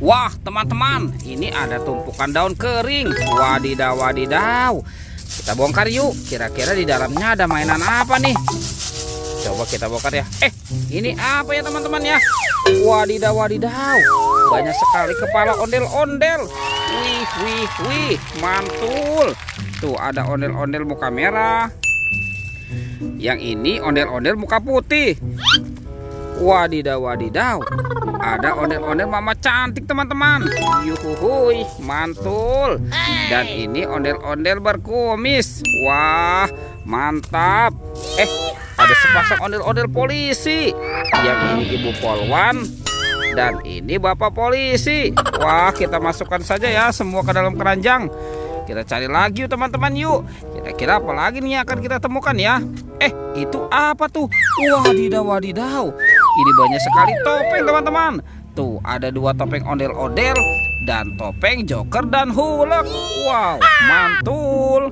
Wah, teman-teman, ini ada tumpukan daun kering. Wadidaw, wadidaw. Kita bongkar yuk. Kira-kira di dalamnya ada mainan apa nih? Coba kita bongkar ya. Ini apa ya teman-teman ya? Wadidaw, wadidaw. Banyak sekali kepala ondel-ondel. Wih, wih, wih, mantul. Tuh ada ondel-ondel muka merah. Yang ini ondel-ondel muka putih. Wadidaw, wadidaw. Ada ondel-ondel mama cantik teman-teman. Yuhuhuy, mantul. Dan ini ondel-ondel berkumis. Wah, mantap. Ada sepasang ondel-ondel polisi. Yang ini ibu polwan. Dan ini bapak polisi. Wah, kita masukkan saja ya semua ke dalam keranjang. Kita cari lagi yuk teman-teman yuk. Kira-kira apa lagi nih akan kita temukan ya? Itu apa tuh? Wadidaw, wadidaw. Ini banyak sekali topeng teman-teman. Tuh ada 2 topeng ondel-ondel dan topeng Joker dan Hulk. Wow, mantul.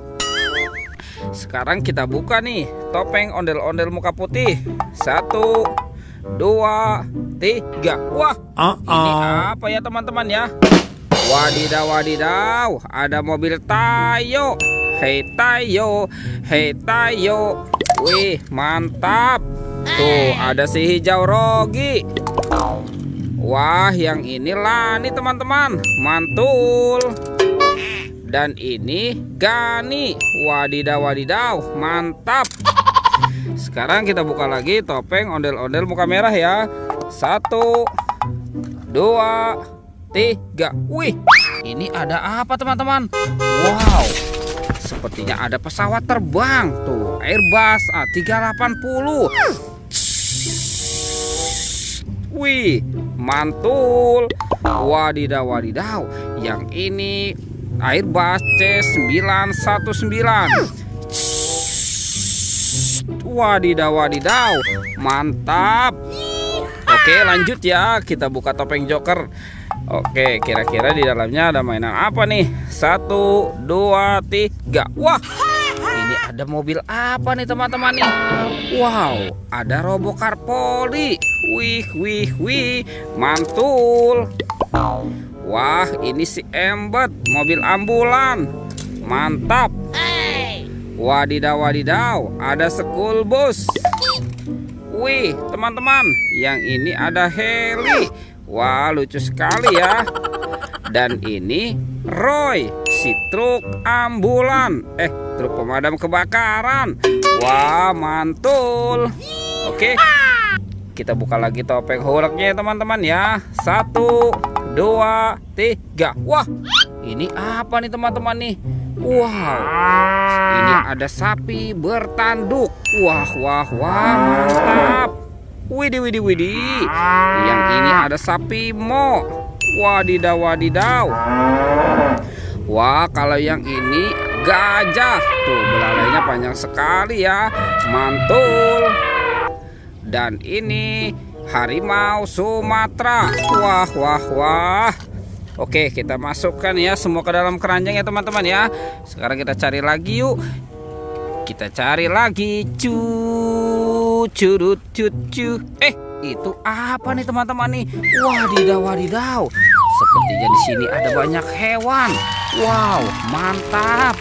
Sekarang kita buka nih topeng ondel-ondel muka putih. 1, 2, 3. Wah, ini apa ya teman-teman ya? Wadidaw, wadidaw. Ada mobil Tayo. Hei Tayo, hei Tayo. Wih, mantap. Tuh ada si hijau Rogi. Wah, yang ini Lani teman-teman. Mantul. Dan ini Gani. Wadidaw, wadidaw. Mantap. Sekarang kita buka lagi topeng ondel-ondel muka merah ya. 1, 2, 3. Wih, ini ada apa teman-teman? Wow, sepertinya ada pesawat terbang. Tuh Airbus A380. Wih, mantul. Wadidaw, wadidaw. Yang ini Airbus C919. Wadidaw, wadidaw. Mantap. Oke, lanjut ya. Kita buka topeng Joker. Oke, kira-kira di dalamnya ada mainan apa nih? 1, 2, 3. Wah, ini ada mobil apa nih teman-teman nih? Wow, ada Robocar Poli. Wih, wih, wih, mantul. Wah, ini si Embet, mobil ambulan. Mantap. Wadidaw, wadidaw, ada school bus. Wih, teman-teman, yang ini ada heli. Wah, lucu sekali ya. Dan ini Roy, si truk ambulan. Truk pemadam kebakaran. Wah, mantul. Oke, kita buka lagi topeng Hulknya teman-teman ya. 1, 2, 3. Wah, ini apa nih teman-teman nih? Wow, ini ada sapi bertanduk. Wah, wah, wah, mantap. Widih, widih, widih. Yang ini ada sapi mo. Wadidaw, wadidaw. Wah, kalau yang ini gajah. Tuh, belalainya panjang sekali ya. Mantul. Dan ini harimau Sumatera. Wah, wah, wah. Oke, kita masukkan ya semua ke dalam keranjang ya teman-teman ya. Sekarang kita cari lagi yuk. Kita cari lagi. Curut cucu. Itu apa nih teman-teman nih? Wadidaw, wadidaw. Sepertinya di sini ada banyak hewan. Wow, mantap.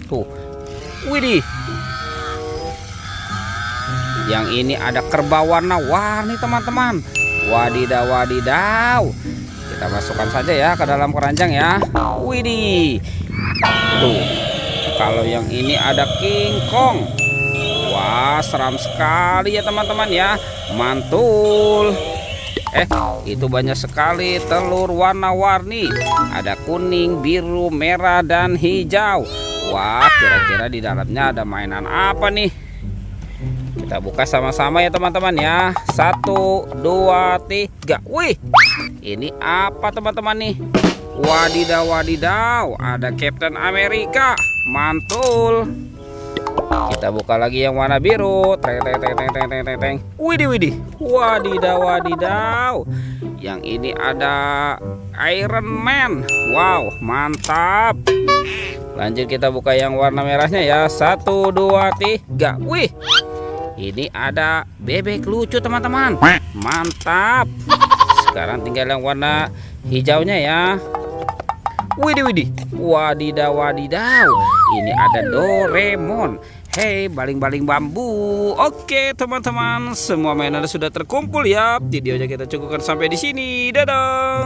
Tuh, widih. Yang ini ada kerbau warna-warni teman-teman. Wadidaw, wadidaw. Kita masukkan saja ya ke dalam keranjang ya. Widih. Tuh, kalau yang ini ada King Kong. Wah, seram sekali ya teman-teman ya. Mantul. Itu banyak sekali telur warna-warni. Ada kuning, biru, merah, dan hijau. Wah, kira-kira di dalamnya ada mainan apa nih? Kita buka sama-sama ya teman-teman ya. 1, 2, 3. Wih, ini apa teman-teman nih? Wadidaw, wadidaw. Ada Captain America. Mantul. Kita buka lagi yang warna biru. Teng, teng, teng, teng, teng, teng, teng. Widih, widih. Wadidaw, wadidaw. Yang ini ada Iron Man. Wow, mantap. Lanjut kita buka yang warna merahnya ya. 1, 2, 3. Wih, ini ada bebek lucu teman-teman. Mantap. Sekarang tinggal yang warna hijaunya ya. Widih, widih, wadidaw, wadidaw. Ini ada Doraemon. Hei, baling-baling bambu. Oke, teman-teman, semua mainan sudah terkumpul ya. Videonya kita cukupkan sampai di sini. Dadah.